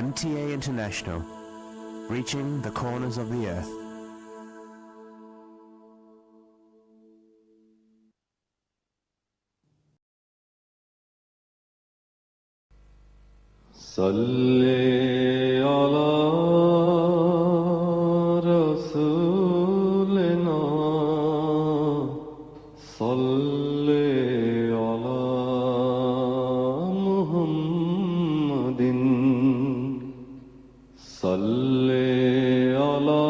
MTA International, reaching the corners of the earth. صلی علی رسولنا صلی علی محمد صلی علی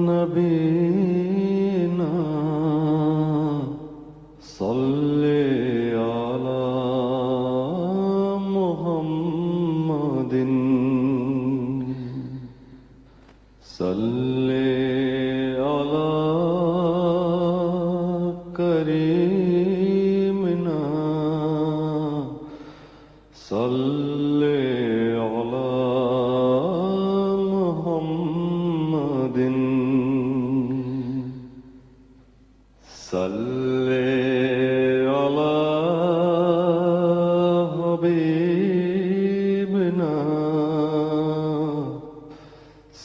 نبینا صلی علی محمد صلی علی کریمنا صلی علی محمد صلی علی حبیبنا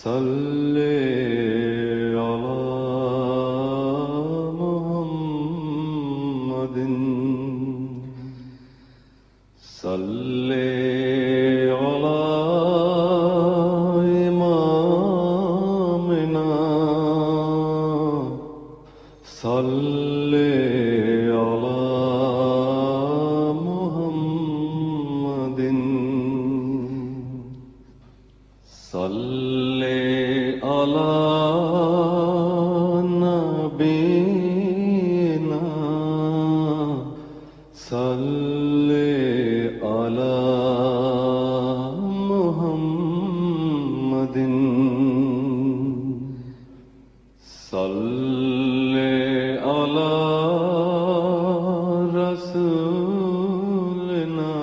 صلی علی محمد صلی علی امامنا صلی علی محمد صلی علی نبینا صلی علی محمد صلی علی رسولنا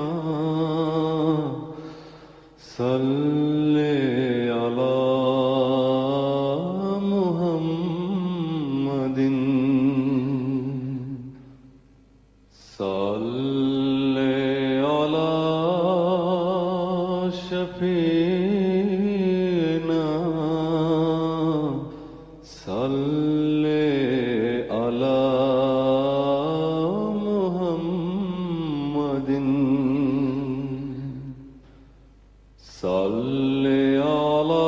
صلی علی محمد صلی علی شفیعنا صلی علی محمد صلی علی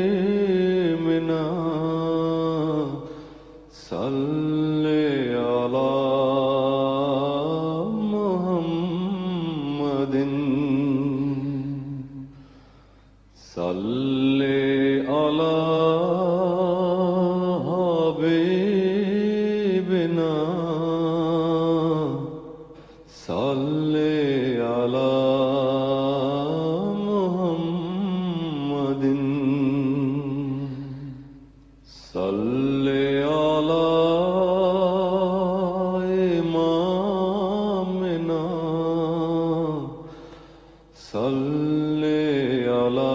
کریمنا صلی علی محمد صلی علی حبیبنا صلی علی محمد صلی علی امامنا صلی علی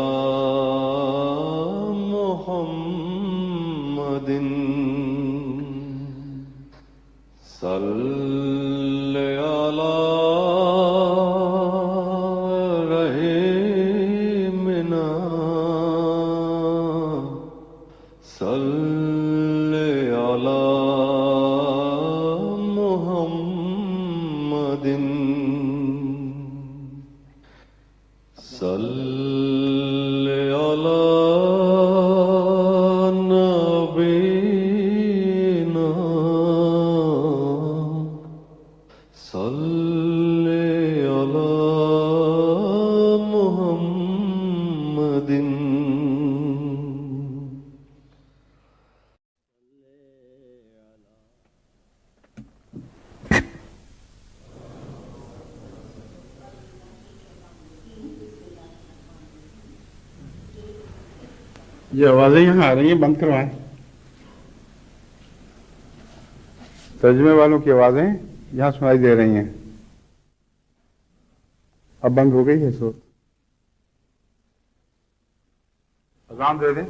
محمد صلی علی رحیمنا صلی علی محمد صلی علی نبینا صلی علی محمد یہ آوازیں یہاں آ رہی ہیں، بند کروائیں. ترجمے والوں کی آوازیں یہاں سنائی دے رہی ہیں. اب بند ہو گئی ہے صوت. اذان دے دیں.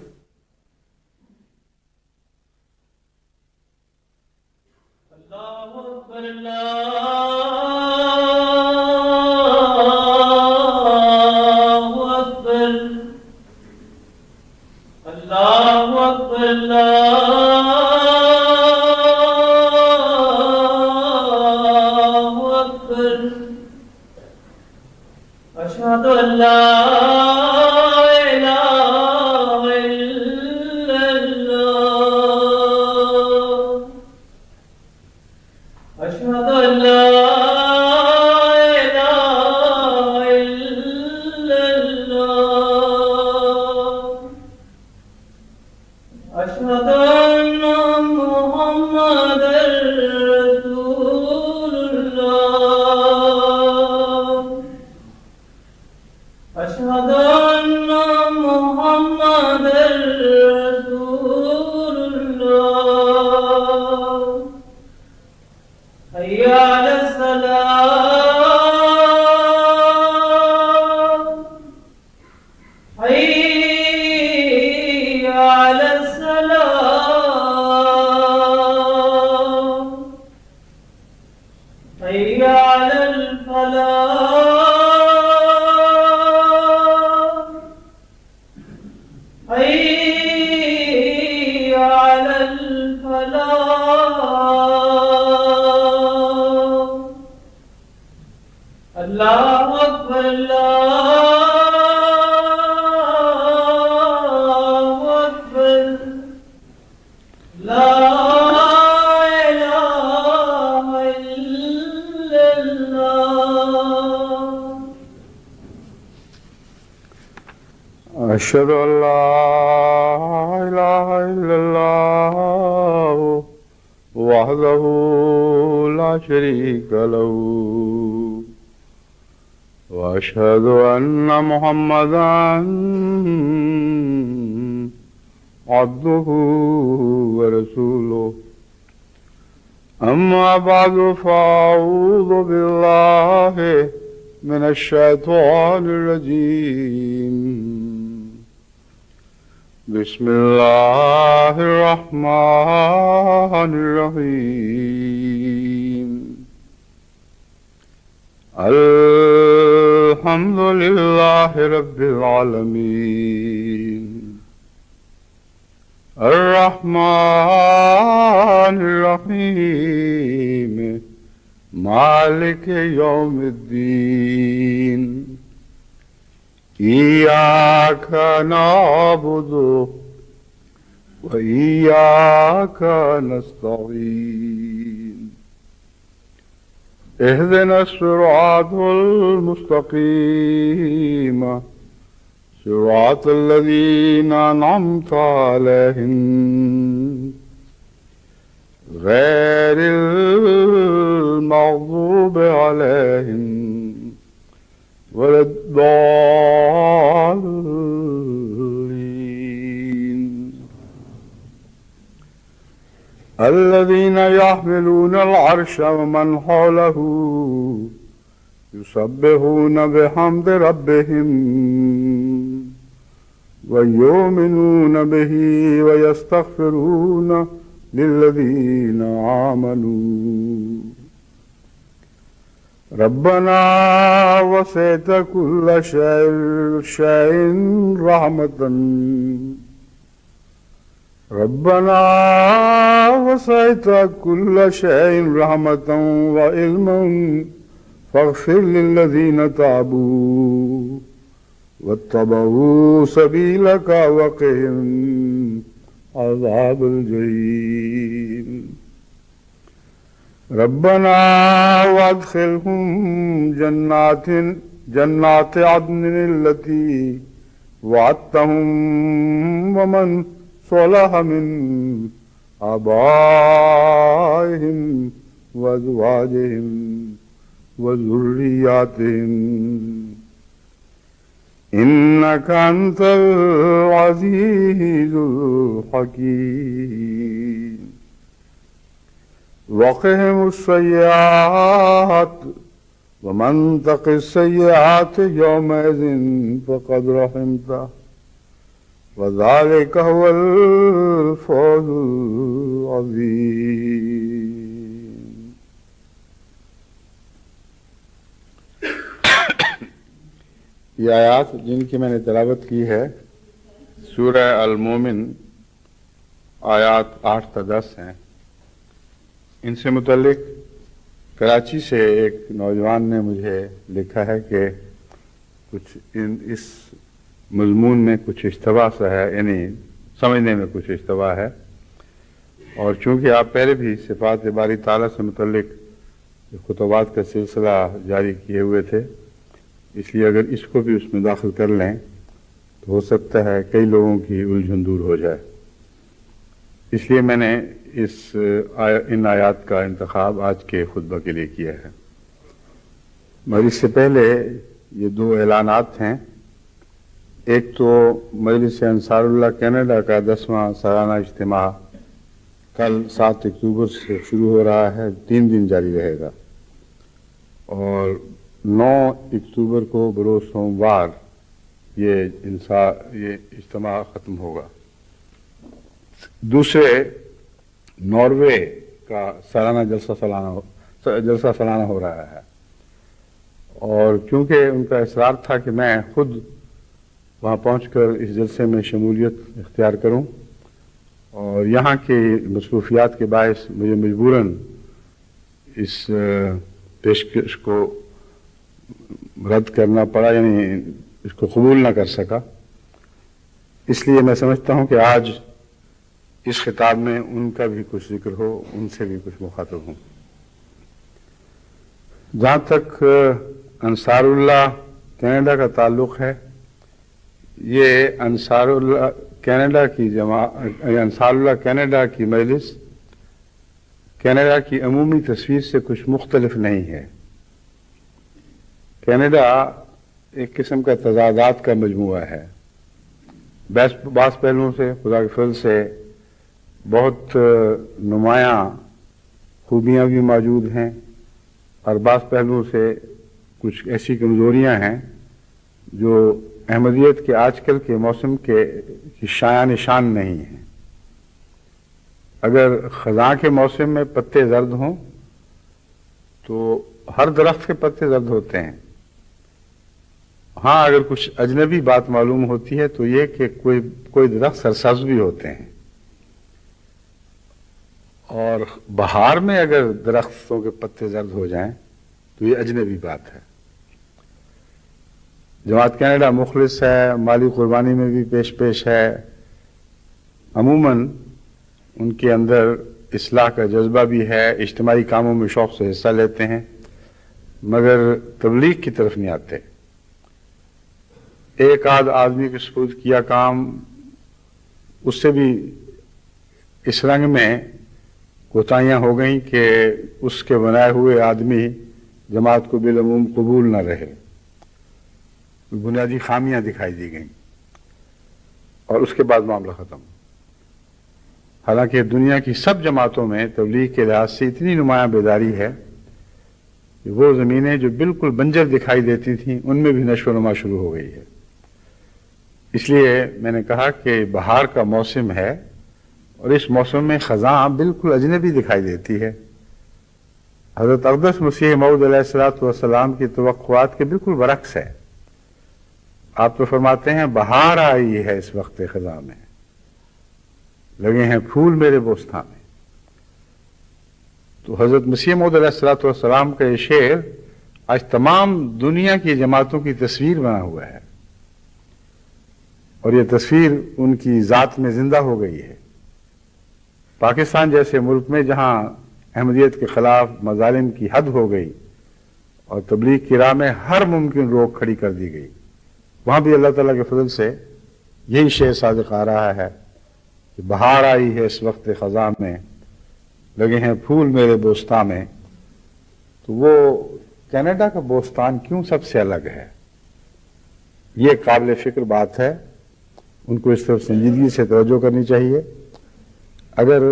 اللہ اکبر اللہ الله أكبر الله أكبر أشهد أن لا إله إلا الله أشهد أن لا إله إلا الله أشهد أن محمدا رسول الله أشهد أن محمدا رسول الله حي على الصلاة حي على الصلاة حي على الفلاح حي على الفلاح الله أكبر الله أكبر لا إله إلا الله أشهد أن لا إله إلا الله وحده لا شريك له وأشهد أن محمدا عبده ورسوله أما بعد فأعوذ بالله من الشيطان الرجيم بسم الله الرحمن الرحيم الحمد لله رب العالمين الرحمن الرحيم مالك يوم الدين إياك نعبد وإياك نستعين اهدنا الصراط المستقيم صراط الذين أنعمت عليهم غير المغضوب عليهم ولا الضالين الذين يحملون العرش ومن حوله يسبحون بحمد ربهم ويؤمنون به ويستغفرون للذين آمنوا ربنا وسعت كل شيء رحمة ربنا وسعت كل شيء رحمة وعلما فاغفر للذين تابوا واتبعوا سبيلك وقهم عذاب الجحيم ربنا وادخلهم جنات عدن التي وعدتهم ومن صلح من آبائهم وأزواجهم وذرياتهم إنك أنت العزيز الحكيم وقهم السيئات ومن تق السيئات يومئذ فقد رحمته وذلك هو الفوز العظيم یہ آیات جن کی میں نے تلاوت کی ہے سورہ المومن آیات 8 تا 10 ہیں. ان سے متعلق کراچی سے ایک نوجوان نے مجھے لکھا ہے کہ کچھ اس مضمون میں کچھ اشتباہ سا ہے، یعنی سمجھنے میں کچھ اشتباہ ہے. اور چونکہ آپ پہلے بھی صفات باری تعالیٰ سے متعلق خطبات کا سلسلہ جاری کیے ہوئے تھے، اس لیے اگر اس کو بھی اس میں داخل کر لیں تو ہو سکتا ہے کئی لوگوں کی الجھن دور ہو جائے. اس لیے میں نے ان آیات کا انتخاب آج کے خطبہ کے لیے کیا ہے. مگر اس سے پہلے یہ 2 اعلانات ہیں. ایک تو مجلس انصار اللہ کینیڈا کا 10واں سالانہ اجتماع کل 7 اکتوبر سے شروع ہو رہا ہے، 3 دن جاری رہے گا، اور 9 اکتوبر کو بروز سوموار یہ اجتماع ختم ہوگا. دوسرے ناروے کا سالانہ جلسہ سالانہ ہو رہا ہے، اور کیونکہ ان کا اصرار تھا کہ میں خود وہاں پہنچ کر اس جلسے میں شمولیت اختیار کروں، اور یہاں کی مصروفیات کے باعث مجھے مجبوراً اس پیشکش کو رد کرنا پڑا، یعنی اس کو قبول نہ کر سکا. اس لیے میں سمجھتا ہوں کہ آج اس خطاب میں ان کا بھی کچھ ذکر ہو، ان سے بھی کچھ مخاطب ہوں. جہاں تک انصار اللہ کینیڈا کا تعلق ہے، یہ انصار اللہ کینیڈا کی انصار اللہ کینیڈا کی مجلس کینیڈا کی عمومی تصویر سے کچھ مختلف نہیں ہے. کینیڈا ایک قسم کا تضادات کا مجموعہ ہے. بعض پہلوؤں سے خدا کے فضل سے بہت نمایاں خوبیاں بھی موجود ہیں، اور بعض پہلوؤں سے کچھ ایسی کمزوریاں ہیں جو احمدیت کے آج کل کے موسم کے شایع نشان نہیں ہیں. اگر خزاں کے موسم میں پتے زرد ہوں تو ہر درخت کے پتے زرد ہوتے ہیں. ہاں، اگر کچھ اجنبی بات معلوم ہوتی ہے تو یہ کہ کوئی درخت سرسبز بھی ہوتے ہیں، اور بہار میں اگر درختوں کے پتے زرد ہو جائیں تو یہ اجنبی بات ہے. جماعت کینیڈا مخلص ہے، مالی قربانی میں بھی پیش ہے. عموماً ان کے اندر اصلاح کا جذبہ بھی ہے، اجتماعی کاموں میں شوق سے حصہ لیتے ہیں، مگر تبلیغ کی طرف نہیں آتے. ایک آدھ آدمی کے سپرد کیا کام، اس سے بھی اس رنگ میں کوتاہیاں ہو گئیں کہ اس کے بنائے ہوئے آدمی جماعت کو بالعموم قبول نہ رہے. بنیادی خامیاں دکھائی دی گئیں، اور اس کے بعد معاملہ ختم. حالانکہ دنیا کی سب جماعتوں میں تبلیغ کے لحاظ سے اتنی نمایاں بیداری ہے کہ وہ زمینیں جو بالکل بنجر دکھائی دیتی تھیں ان میں بھی نشو و نما شروع ہو گئی ہے. اس لیے میں نے کہا کہ بہار کا موسم ہے، اور اس موسم میں خزاں بالکل اجنبی دکھائی دیتی ہے. حضرت اقدس مسیح موعود علیہ الصلوۃ والسلام کی توقعات کے بالکل برعکس ہے. آپ تو فرماتے ہیں بہار آئی ہے اس وقت خزاں میں، لگے ہیں پھول میرے بوستان میں. تو حضرت مسیح موعود علیہ الصلوۃ والسلام کا یہ شعر آج تمام دنیا کی جماعتوں کی تصویر بنا ہوا ہے، اور یہ تصویر ان کی ذات میں زندہ ہو گئی ہے. پاکستان جیسے ملک میں جہاں احمدیت کے خلاف مظالم کی حد ہو گئی اور تبلیغ کی راہ میں ہر ممکن روک کھڑی کر دی گئی، وہاں بھی اللہ تعالیٰ کے فضل سے یہی شعر صادق آ رہا ہے کہ بہار آئی ہے اس وقت خزاں میں، لگے ہیں پھول میرے بوستان میں. تو وہ کینیڈا کا بوستان کیوں سب سے الگ ہے، یہ قابل فکر بات ہے. ان کو اس طرف سنجیدگی سے توجہ کرنی چاہیے. اگر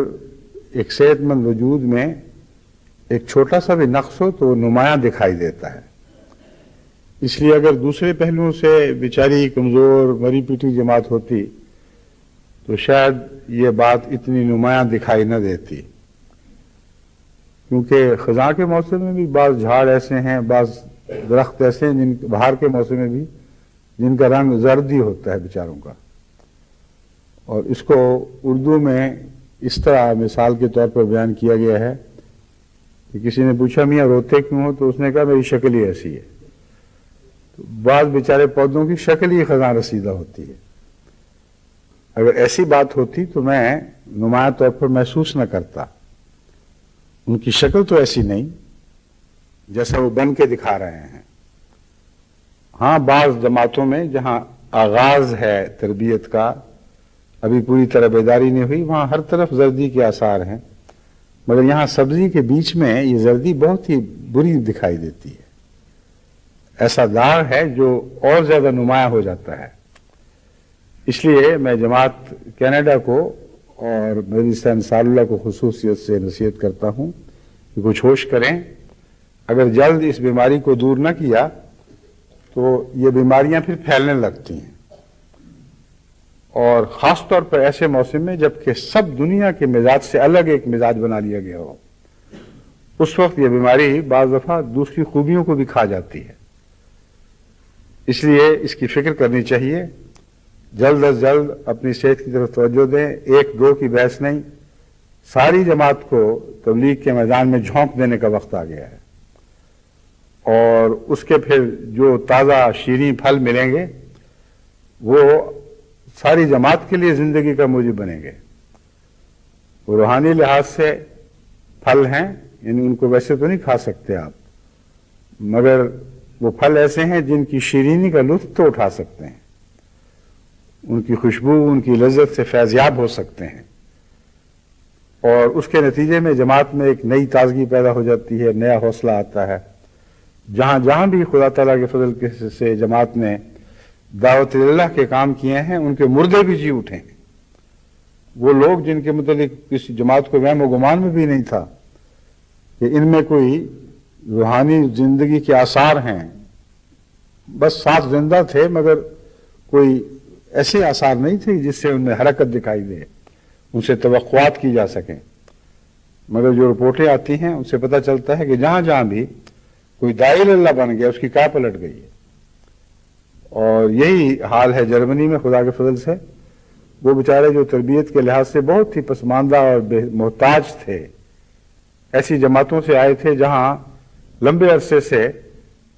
ایک صحت مند وجود میں ایک چھوٹا سا بھی نقص ہو تو وہ نمایاں دکھائی دیتا ہے. اس لیے اگر دوسرے پہلوؤں سے بیچاری کمزور مری پیٹی جماعت ہوتی تو شاید یہ بات اتنی نمایاں دکھائی نہ دیتی. کیونکہ خزاں کے موسم میں بھی بعض جھاڑ ایسے ہیں، بعض درخت ایسے ہیں جن بہار کے موسم میں بھی جن کا رنگ زرد ہی ہوتا ہے بیچاروں کا. اور اس کو اردو میں اس طرح مثال کے طور پر بیان کیا گیا ہے کہ کسی نے پوچھا میاں روتے کیوں ہو؟ تو اس نے کہا میری شکل ہی ایسی ہے. تو بعض بیچارے پودوں کی شکل ہی خزاں رسیدہ ہوتی ہے. اگر ایسی بات ہوتی تو میں نمایاں طور پر محسوس نہ کرتا. ان کی شکل تو ایسی نہیں جیسا وہ بن کے دکھا رہے ہیں. ہاں بعض جماعتوں میں جہاں آغاز ہے تربیت کا، ابھی پوری طرح بیداری نہیں ہوئی، وہاں ہر طرف زردی کے آثار ہیں، مگر یہاں سبزی کے بیچ میں یہ زردی بہت ہی بری دکھائی دیتی ہے. ایسا داغ ہے جو اور زیادہ نمایاں ہو جاتا ہے. اس لیے میں جماعت کینیڈا کو اور مجلس انصار اللہ کو خصوصیت سے نصیحت کرتا ہوں کہ کچھ ہوش کریں. اگر جلد اس بیماری کو دور نہ کیا تو یہ بیماریاں پھر پھیلنے لگتی ہیں، اور خاص طور پر ایسے موسم میں جبکہ سب دنیا کے مزاج سے الگ ایک مزاج بنا لیا گیا ہو، اس وقت یہ بیماری بعض دفعہ دوسری خوبیوں کو بھی کھا جاتی ہے. اس لیے اس کی فکر کرنی چاہیے. جلد از جلد اپنی صحت کی طرف توجہ دیں. ایک دو کی بحث نہیں، ساری جماعت کو تبلیغ کے میدان میں جھونک دینے کا وقت آ گیا ہے. اور اس کے پھر جو تازہ شیریں پھل ملیں گے وہ ساری جماعت کے لیے زندگی کا موجب بنیں گے. وہ روحانی لحاظ سے پھل ہیں، یعنی ان کو ویسے تو نہیں کھا سکتے آپ، مگر وہ پھل ایسے ہیں جن کی شیرینی کا لطف تو اٹھا سکتے ہیں، ان کی خوشبو، ان کی لذت سے فیضیاب ہو سکتے ہیں. اور اس کے نتیجے میں جماعت میں ایک نئی تازگی پیدا ہو جاتی ہے، نیا حوصلہ آتا ہے. جہاں جہاں بھی خدا تعالیٰ کے فضل سے جماعت نے دعوت اللہ کے کام کیے ہیں، ان کے مردے بھی جی اٹھے ہیں. وہ لوگ جن کے متعلق کسی جماعت کو وہم و گمان میں بھی نہیں تھا کہ ان میں کوئی روحانی زندگی کے آثار ہیں، بس ساتھ زندہ تھے مگر کوئی ایسے آثار نہیں تھے جس سے ان میں حرکت دکھائی دے، ان سے توقعات کی جا سکیں. مگر جو رپورٹیں آتی ہیں ان سے پتہ چلتا ہے کہ جہاں جہاں بھی کوئی داعی اللہ بن گیا اس کی کیا پلٹ گئی ہے. اور یہی حال ہے جرمنی میں خدا کے فضل سے. وہ بیچارے جو تربیت کے لحاظ سے بہت ہی پسماندہ اور محتاج تھے، ایسی جماعتوں سے آئے تھے جہاں لمبے عرصے سے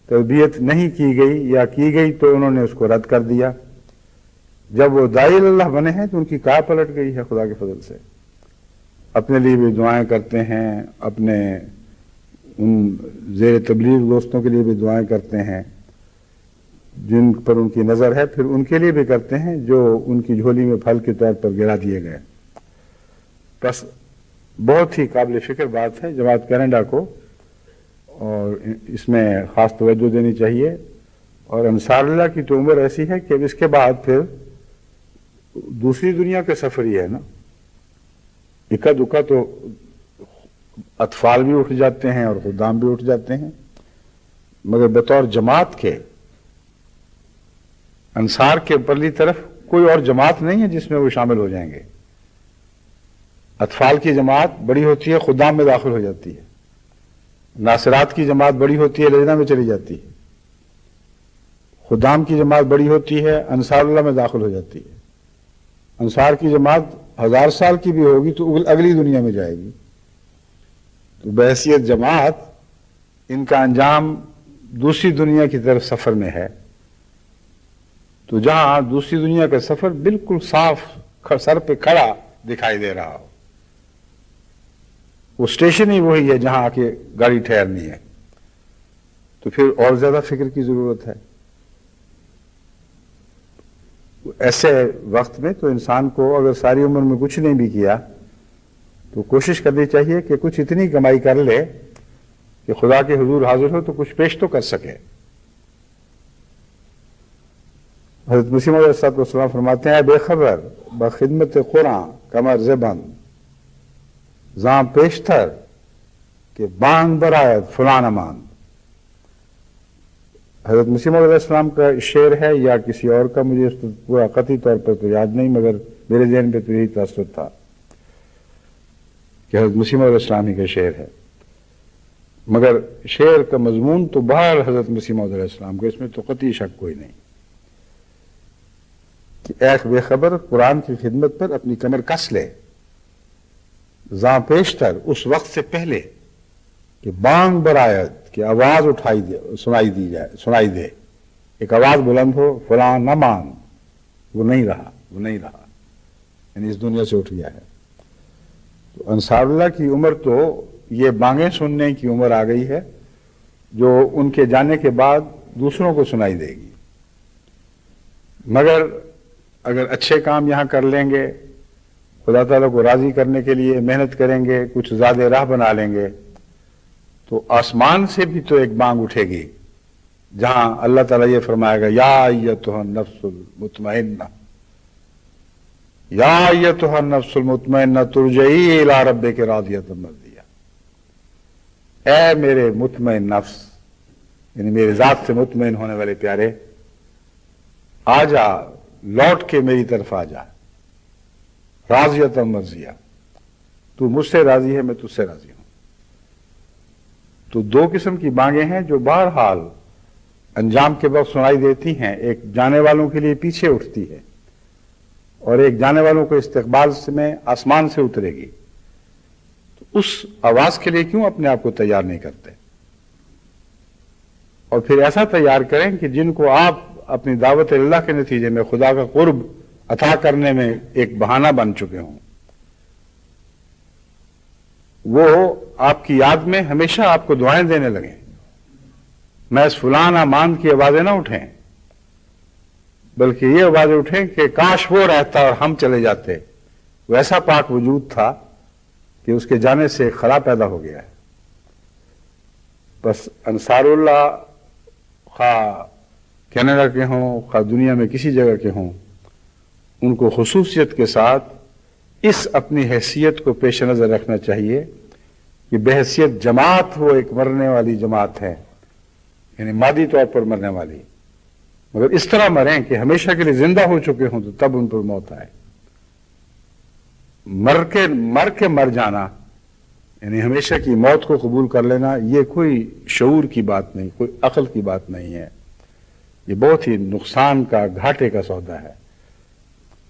تربیت نہیں کی گئی، یا کی گئی تو انہوں نے اس کو رد کر دیا. جب وہ داعی اللہ بنے ہیں تو ان کی کار پلٹ گئی ہے خدا کے فضل سے. اپنے لیے بھی دعائیں کرتے ہیں، اپنے ان زیر تبلیغ دوستوں کے لیے بھی دعائیں کرتے ہیں جن پر ان کی نظر ہے، پھر ان کے لیے بھی کرتے ہیں جو ان کی جھولی میں پھل کے طور پر گرا دیے گئے. بس بہت ہی قابل فکر بات ہے جماعت کینیڈا کو، اور اس میں خاص توجہ دینی چاہیے. اور انصار اللہ کی تو عمر ایسی ہے کہ اب اس کے بعد پھر دوسری دنیا کے سفر ہی ہے نا. اکا دکا تو اطفال بھی اٹھ جاتے ہیں اور خدام بھی اٹھ جاتے ہیں، مگر بطور جماعت کے انصار کے پرلی طرف کوئی اور جماعت نہیں ہے جس میں وہ شامل ہو جائیں گے. اطفال کی جماعت بڑی ہوتی ہے، خدام میں داخل ہو جاتی ہے. ناصرات کی جماعت بڑی ہوتی ہے، لجنہ میں چلی جاتی ہے. خدام کی جماعت بڑی ہوتی ہے، انصار اللہ میں داخل ہو جاتی ہے. انصار کی جماعت 1000 سال کی بھی ہوگی تو اگلی دنیا میں جائے گی. تو بحیثیت جماعت ان کا انجام دوسری دنیا کی طرف سفر میں ہے. تو جہاں دوسری دنیا کا سفر بالکل صاف سر پہ کھڑا دکھائی دے رہا ہو، وہ اسٹیشن ہی وہی ہے جہاں آ کے گاڑی ٹھہرنی ہے، تو پھر اور زیادہ فکر کی ضرورت ہے. ایسے وقت میں تو انسان کو اگر ساری عمر میں کچھ نہیں بھی کیا تو کوشش کرنی چاہیے کہ کچھ اتنی کمائی کر لے کہ خدا کے حضور حاضر ہو تو کچھ پیش تو کر سکے. حضرت مسیح موعود علیہ السلام فرماتے ہیں، بے خبر بخدمت قرآن کمر زبند زاں پیشتر کہ بانگ برایت فلان امان. حضرت مسیح موعود علیہ السلام کا شعر ہے یا کسی اور کا، مجھے اس پورا قطعی طور پر تو یاد نہیں، مگر میرے ذہن پہ تو یہی تاثر تھا کہ حضرت مسیح موعود علیہ السلام ہی کا شعر ہے. مگر شعر کا مضمون تو بہر حضرت مسیح موعود علیہ السلام کا، اس میں تو قطعی شک کوئی نہیں. کہ ایک بے خبر قرآن کی خدمت پر اپنی کمر کس لے زاں پیشتر اس وقت سے پہلے کہ بانگ برآید کہ آواز سنائی دے ایک آواز بلند ہو فلاں نہ مان، وہ نہیں رہا یعنی اس دنیا سے اٹھ گیا ہے۔ تو انصار اللہ کی عمر تو یہ بانگیں سننے کی عمر آ گئی ہے جو ان کے جانے کے بعد دوسروں کو سنائی دے گی، مگر اگر اچھے کام یہاں کر لیں گے، خدا تعالیٰ کو راضی کرنے کے لیے محنت کریں گے، کچھ زیادہ راہ بنا لیں گے، تو آسمان سے بھی تو ایک بانگ اٹھے گی جہاں اللہ تعالیٰ یہ فرمائے گا یا ایتھا النفس المطمئنہ، یا ایتھا النفس المطمئنہ ترجعی الی ربک راضیۃ مرضیہ، اے میرے مطمئن نفس یعنی میرے ذات سے مطمئن ہونے والے پیارے، آ جا، لوٹ کے میری طرف آ جا، راضیۃ مرضیہ، تو مجھ سے راضی ہے، میں تجھ سے راضی ہوں۔ تو دو قسم کی بانگیں ہیں جو بہرحال انجام کے وقت سنائی دیتی ہیں، ایک جانے والوں کے لیے پیچھے اٹھتی ہے اور ایک جانے والوں کو استقبال میں آسمان سے اترے گی۔ تو اس آواز کے لیے کیوں اپنے آپ کو تیار نہیں کرتے، اور پھر ایسا تیار کریں کہ جن کو آپ اپنی دعوت اللہ کے نتیجے میں خدا کا قرب عطا کرنے میں ایک بہانہ بن چکے ہوں، وہ آپ کی یاد میں ہمیشہ آپ کو دعائیں دینے لگیں، محض فلاں مان کی آوازیں نہ اٹھیں، بلکہ یہ آوازیں اٹھیں کہ کاش وہ رہتا اور ہم چلے جاتے، وہ ایسا پاک وجود تھا کہ اس کے جانے سے خلا پیدا ہو گیا ہے۔ بس انصار اللہ خواہ کینیڈا کے ہوں خواہ دنیا میں کسی جگہ کے ہوں، ان کو خصوصیت کے ساتھ اس اپنی حیثیت کو پیش نظر رکھنا چاہیے کہ بحیثیت جماعت وہ ایک مرنے والی جماعت ہے، یعنی مادی طور پر مرنے والی، مگر اس طرح مریں کہ ہمیشہ کے لیے زندہ ہو چکے ہوں تو تب ان پر موت آئے۔ مر کے مر جانا یعنی ہمیشہ کی موت کو قبول کر لینا، یہ کوئی شعور کی بات نہیں، کوئی عقل کی بات نہیں ہے، یہ بہت ہی نقصان کا، گھاٹے کا سودا ہے۔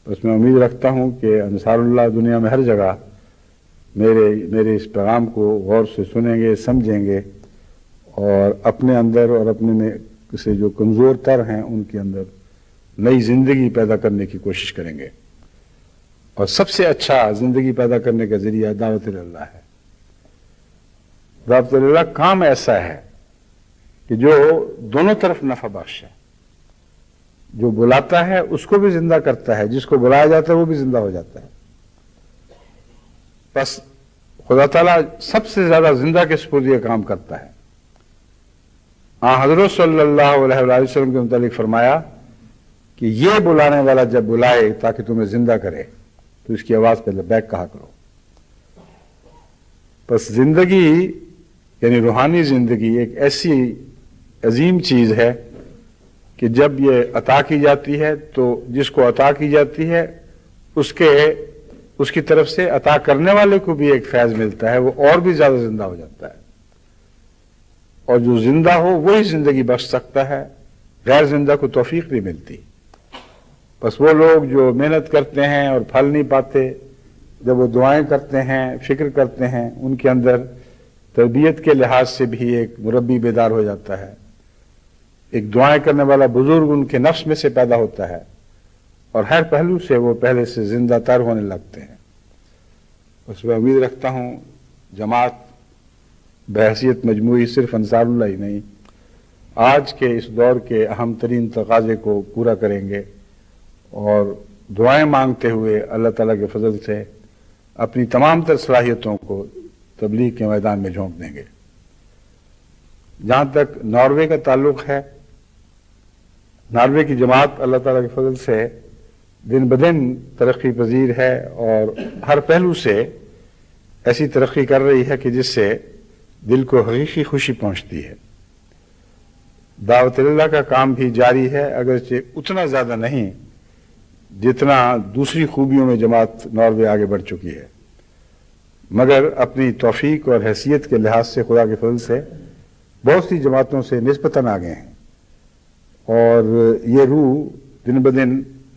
بس میں امید رکھتا ہوں کہ انصار اللہ دنیا میں ہر جگہ میرے اس پیغام کو غور سے سنیں گے، سمجھیں گے، اور اپنے اندر اور اپنے میں سے جو کمزور تر ہیں ان کے اندر نئی زندگی پیدا کرنے کی کوشش کریں گے، اور سب سے اچھا زندگی پیدا کرنے کا ذریعہ دعوت اللہ ہے۔ دعوت اللہ کام ایسا ہے کہ جو دونوں طرف نفع بخش ہے، جو بلاتا ہے اس کو بھی زندہ کرتا ہے، جس کو بلایا جاتا ہے وہ بھی زندہ ہو جاتا ہے۔ بس خدا تعالیٰ سب سے زیادہ زندہ کے سپرد یہ کام کرتا ہے۔ حضرت صلی اللہ علیہ وآلہ وسلم کے متعلق فرمایا کہ یہ بلانے والا جب بلائے تاکہ تمہیں زندہ کرے تو اس کی آواز پہ لبیک کہا کرو۔ بس زندگی یعنی روحانی زندگی ایک ایسی عظیم چیز ہے کہ جب یہ عطا کی جاتی ہے تو جس کو عطا کی جاتی ہے اس کی طرف سے عطا کرنے والے کو بھی ایک فیض ملتا ہے، وہ اور بھی زیادہ زندہ ہو جاتا ہے، اور جو زندہ ہو وہی زندگی بخش سکتا ہے، غیر زندہ کو توفیق نہیں ملتی۔ بس وہ لوگ جو محنت کرتے ہیں اور پھل نہیں پاتے، جب وہ دعائیں کرتے ہیں، فکر کرتے ہیں، ان کے اندر تربیت کے لحاظ سے بھی ایک مربی بیدار ہو جاتا ہے، ایک دعائیں کرنے والا بزرگ ان کے نفس میں سے پیدا ہوتا ہے، اور ہر پہلو سے وہ پہلے سے زندہ تر ہونے لگتے ہیں۔ بس میں امید رکھتا ہوں جماعت بحیثیت مجموعی صرف انصار اللہ ہی نہیں، آج کے اس دور کے اہم ترین تقاضے کو پورا کریں گے، اور دعائیں مانگتے ہوئے اللہ تعالیٰ کے فضل سے اپنی تمام تر صلاحیتوں کو تبلیغ کے میدان میں جھونک دیں گے۔ جہاں تک ناروے کا تعلق ہے، ناروے کی جماعت اللہ تعالیٰ کے فضل سے دن بدن ترقی پذیر ہے، اور ہر پہلو سے ایسی ترقی کر رہی ہے کہ جس سے دل کو حقیقی خوشی پہنچتی ہے۔ دعوت اللہ کا کام بھی جاری ہے، اگرچہ اتنا زیادہ نہیں جتنا دوسری خوبیوں میں جماعت ناروے آگے بڑھ چکی ہے، مگر اپنی توفیق اور حیثیت کے لحاظ سے خدا کے فضل سے بہت سی جماعتوں سے نسبتاً آگے ہیں، اور یہ روح دن بدن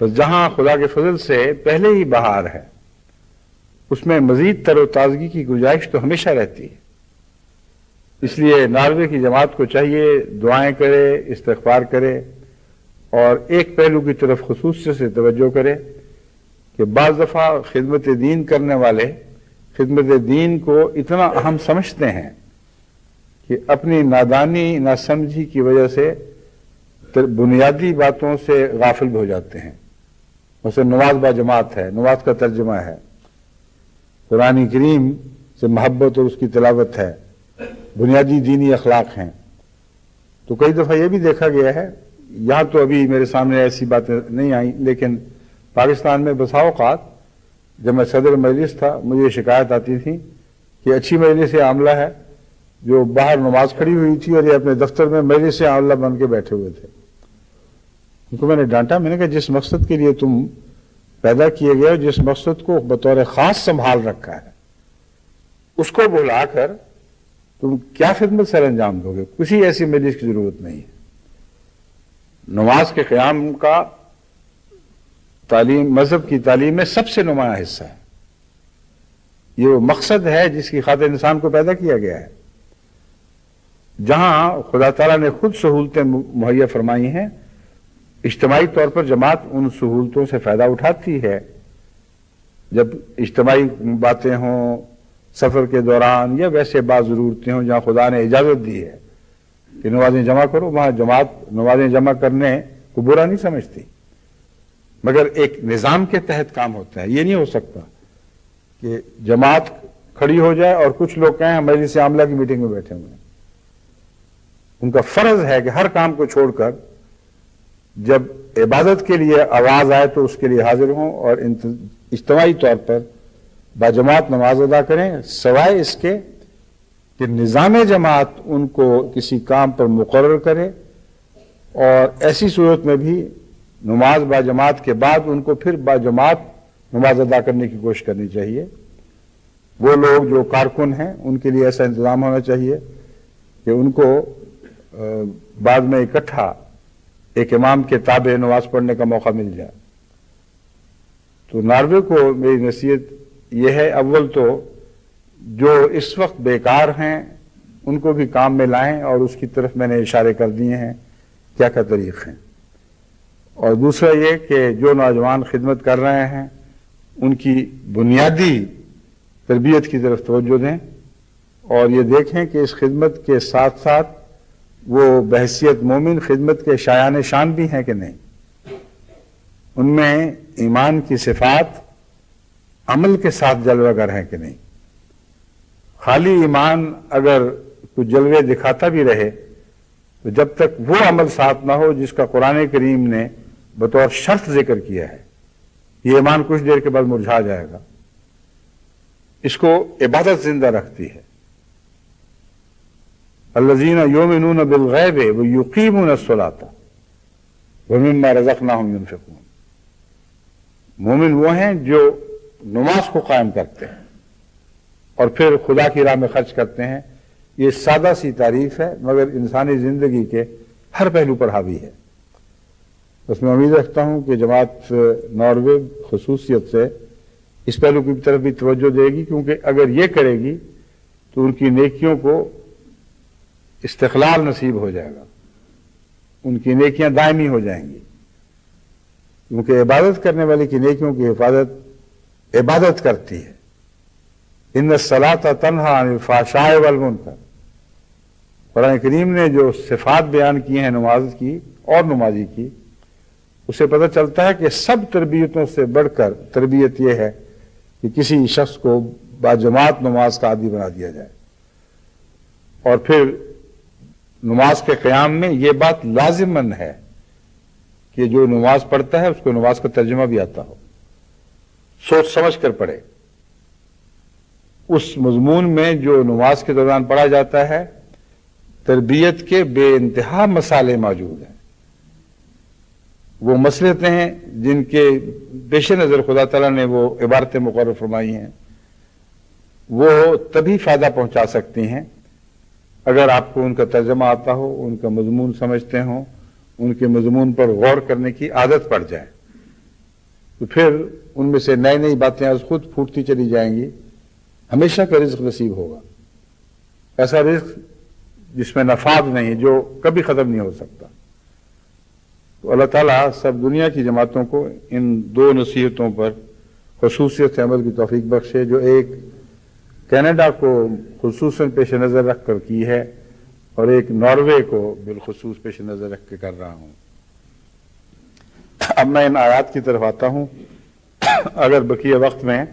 بس جہاں خدا کے فضل سے پہلے ہی بہار ہے اس میں مزید تر و تازگی کی گنجائش تو ہمیشہ رہتی ہے. اس لیے ناروے کی جماعت کو چاہیے دعائیں کرے، استغفار کرے، اور ایک پہلو کی طرف خصوصیت سے توجہ کرے کہ بعض دفعہ خدمت دین کرنے والے خدمت دین کو اتنا اہم سمجھتے ہیں کہ اپنی نادانی ناسمجھی کی وجہ سے بنیادی باتوں سے غافل ہو جاتے ہیں. مثلا نماز با جماعت ہے، نماز کا ترجمہ ہے، قرآن کریم سے محبت اور اس کی تلاوت ہے، بنیادی دینی اخلاق ہیں. تو کئی دفعہ یہ بھی دیکھا گیا ہے، یہاں تو ابھی میرے سامنے ایسی باتیں نہیں آئیں، لیکن پاکستان میں بسا اوقات جب میں صدر مجلس تھا مجھے یہ شکایت آتی تھی کہ اچھی مجلس عاملہ ہے جو باہر نماز کھڑی ہوئی تھی اور یہ اپنے دفتر میں مجلس عاملہ بن کے بیٹھے ہوئے تھے. ان کو میں نے ڈانٹا، میں نے کہا جس مقصد کے لیے تم پیدا کیے گئے، جس مقصد کو بطور خاص سنبھال رکھا ہے، اس کو بھلا کر تم کیا خدمت سر انجام دو گے؟ کسی ایسی مجلس کی ضرورت نہیں ہے. نماز کے قیام کا تعلیم مذہب کی تعلیم میں سب سے نمایاں حصہ ہے. یہ وہ مقصد ہے جس کی خاطر انسان کو پیدا کیا گیا ہے. جہاں خدا تعالیٰ نے خود سہولتیں مہیا فرمائی ہیں، اجتماعی طور پر جماعت ان سہولتوں سے فائدہ اٹھاتی ہے. جب اجتماعی باتیں ہوں سفر کے دوران یا ویسے بعض ضرورتیں ہوں جہاں خدا نے اجازت دی ہے کہ نمازیں جمع کرو، وہاں جماعت نمازیں جمع کرنے کو برا نہیں سمجھتی، مگر ایک نظام کے تحت کام ہوتا ہے. یہ نہیں ہو سکتا کہ جماعت کھڑی ہو جائے اور کچھ لوگ کہیں ہم مجلس عاملہ کی میٹنگ میں بیٹھے ہوئے ہیں. ان کا فرض ہے کہ ہر کام کو چھوڑ کر جب عبادت کے لیے آواز آئے تو اس کے لیے حاضر ہوں اور اجتماعی طور پر باجماعت نماز ادا کریں، سوائے اس کے کہ نظام جماعت ان کو کسی کام پر مقرر کرے، اور ایسی صورت میں بھی نماز باجماعت کے بعد ان کو پھر باجماعت نماز ادا کرنے کی کوشش کرنی چاہیے. وہ لوگ جو کارکن ہیں ان کے لیے ایسا انتظام ہونا چاہیے کہ ان کو بعد میں اکٹھا ایک امام کے تابع نماز پڑھنے کا موقع مل جائے. تو ناروے کو میری نصیحت یہ ہے، اول تو جو اس وقت بیکار ہیں ان کو بھی کام میں لائیں، اور اس کی طرف میں نے اشارے کر دیے ہیں کیا کیا طریق ہیں. اور دوسرا یہ کہ جو نوجوان خدمت کر رہے ہیں ان کی بنیادی تربیت کی طرف توجہ دیں، اور یہ دیکھیں کہ اس خدمت کے ساتھ ساتھ وہ بحیثیت مومن خدمت کے شایان شان بھی ہیں کہ نہیں، ان میں ایمان کی صفات عمل کے ساتھ جلوہ گر ہیں کہ نہیں. خالی ایمان اگر کچھ جلوے دکھاتا بھی رہے تو جب تک وہ عمل ساتھ نہ ہو جس کا قرآن کریم نے بطور شرط ذکر کیا ہے، یہ ایمان کچھ دیر کے بعد مرجھا جائے گا. اس کو عبادت زندہ رکھتی ہے. الذین یؤمنون بالغیب ویقیمون الصلاۃ ومما رزقناہم ینفقون. مومن وہ ہیں جو نماز کو قائم کرتے ہیں اور پھر خدا کی راہ میں خرچ کرتے ہیں. یہ سادہ سی تعریف ہے مگر انسانی زندگی کے ہر پہلو پر حاوی ہے. بس میں امید رکھتا ہوں کہ جماعت ناروے خصوصیت سے اس پہلو کی طرف بھی توجہ دے گی، کیونکہ اگر یہ کرے گی تو ان کی نیکیوں کو استقلال نصیب ہو جائے گا، ان کی نیکیاں دائمی ہو جائیں گی. کیونکہ عبادت کرنے والے کی نیکیوں کی حفاظت عبادت کرتی ہے. ان الصلاۃ تنہی عن الفحشاء والمنکر. قرآن کریم نے جو صفات بیان کی ہیں نماز کی اور نمازی کی، اسے پتہ چلتا ہے کہ سب تربیتوں سے بڑھ کر تربیت یہ ہے کہ کسی شخص کو باجماعت نماز کا عادی بنا دیا جائے، اور پھر نماز کے قیام میں یہ بات لازماً ہے کہ جو نماز پڑھتا ہے اس کو نماز کا ترجمہ بھی آتا ہو، سوچ سمجھ کر پڑھے. اس مضمون میں جو نماز کے دوران پڑھا جاتا ہے تربیت کے بے انتہا مسالے موجود ہیں. وہ مصلحتیں ہیں جن کے پیش نظر خدا تعالیٰ نے وہ عبارتیں مقرر فرمائی ہیں، وہ تبھی فائدہ پہنچا سکتی ہیں اگر آپ کو ان کا ترجمہ آتا ہو، ان کا مضمون سمجھتے ہوں، ان کے مضمون پر غور کرنے کی عادت پڑ جائے. تو پھر ان میں سے نئی نئی باتیں از خود پھوٹتی چلی جائیں گی. ہمیشہ کا رزق نصیب ہوگا، ایسا رزق جس میں نفاد نہیں، جو کبھی ختم نہیں ہو سکتا. تو اللہ تعالیٰ سب دنیا کی جماعتوں کو ان دو نصیحتوں پر خصوصیت سے عمل کی توفیق بخشے، جو ایک کینیڈا کو خصوصاً پیش نظر رکھ کر کی ہے اور ایک ناروے کو بالخصوص پیش نظر رکھ کے کر رہا ہوں. اب میں ان آیات کی طرف آتا ہوں. اگر بقیہ وقت میں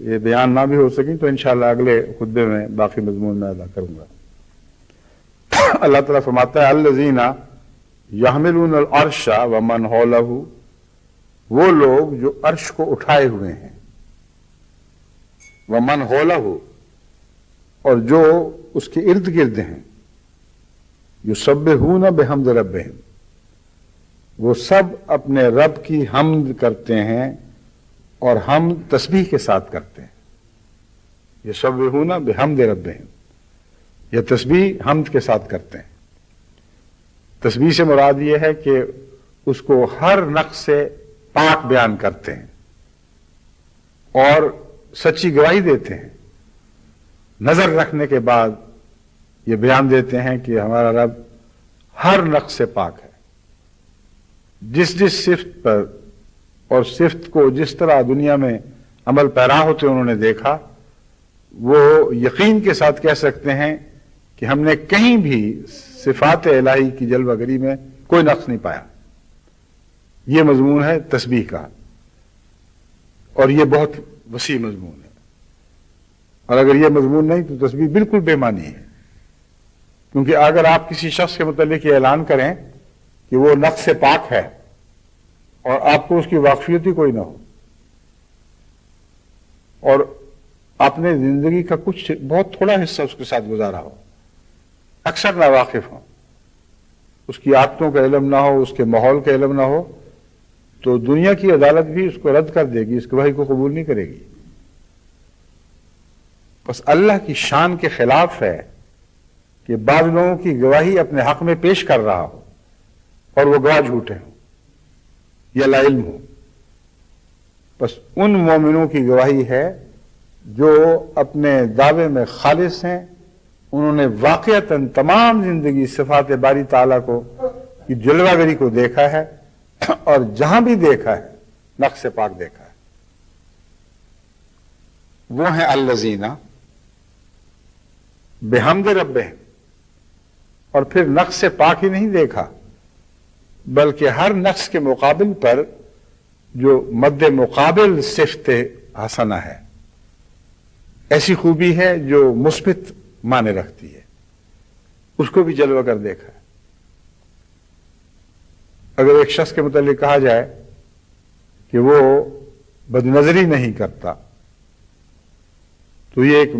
یہ بیان نہ بھی ہو سکیں تو انشاءاللہ اگلے خطبے میں باقی مضمون میں ادا کروں گا. اللہ تعالیٰ فرماتا ہے الذین یحملون العرش ومن حولہ، وہ لوگ جو عرش کو اٹھائے ہوئے ہیں، ومن حولہ، اور جو اس کے ارد گرد ہیں، یسبحون بحمد ربہم، وہ سب اپنے رب کی حمد کرتے ہیں اور ہم تسبیح کے ساتھ کرتے ہیں. یسبحون بحمد ربہم، یہ تسبیح حمد کے ساتھ کرتے ہیں. تسبیح سے مراد یہ ہے کہ اس کو ہر نقص سے پاک بیان کرتے ہیں اور سچی گواہی دیتے ہیں. نظر رکھنے کے بعد یہ بیان دیتے ہیں کہ ہمارا رب ہر نقص سے پاک ہے. جس جس صفت پر اور صفت کو جس طرح دنیا میں عمل پیرا ہوتے انہوں نے دیکھا، وہ یقین کے ساتھ کہہ سکتے ہیں کہ ہم نے کہیں بھی صفات الہی کی جلوہ گری میں کوئی نقص نہیں پایا. یہ مضمون ہے تسبیح کا، اور یہ بہت وسیع مضمون ہے. اور اگر یہ مضمون نہیں تو تسبیح بالکل بے معنی ہے. کیونکہ اگر آپ کسی شخص کے متعلق یہ اعلان کریں کہ وہ نقص سے پاک ہے اور آپ کو اس کی واقفیت ہی کوئی نہ ہو، اور آپ نے زندگی کا کچھ بہت تھوڑا حصہ اس کے ساتھ گزارا ہو، اکثر نہ واقف ہوں، اس کی عادتوں کا علم نہ ہو، اس کے ماحول کا علم نہ ہو، تو دنیا کی عدالت بھی اس کو رد کر دے گی، اس گواہی کو قبول نہیں کرے گی. بس اللہ کی شان کے خلاف ہے کہ بعض لوگوں کی گواہی اپنے حق میں پیش کر رہا ہو اور وہ گواہ جھوٹے ہوں یا لا علم ہوں. بس ان مومنوں کی گواہی ہے جو اپنے دعوے میں خالص ہیں، انہوں نے واقعتاً تمام زندگی صفات باری تعالیٰ کو کی جلوہ گری کو دیکھا ہے، اور جہاں بھی دیکھا ہے نقص سے پاک دیکھا ہے. وہ ہیں الذین بحمد ربہم، اور پھر نقص سے پاک ہی نہیں دیکھا بلکہ ہر نقص کے مقابل پر جو مد مقابل صفت حسنہ ہے، ایسی خوبی ہے جو مثبت معنی رکھتی ہے، اس کو بھی جلوہ کر دیکھا ہے. اگر ایک شخص کے متعلق کہا جائے کہ وہ بدنظری نہیں کرتا تو یہ ایک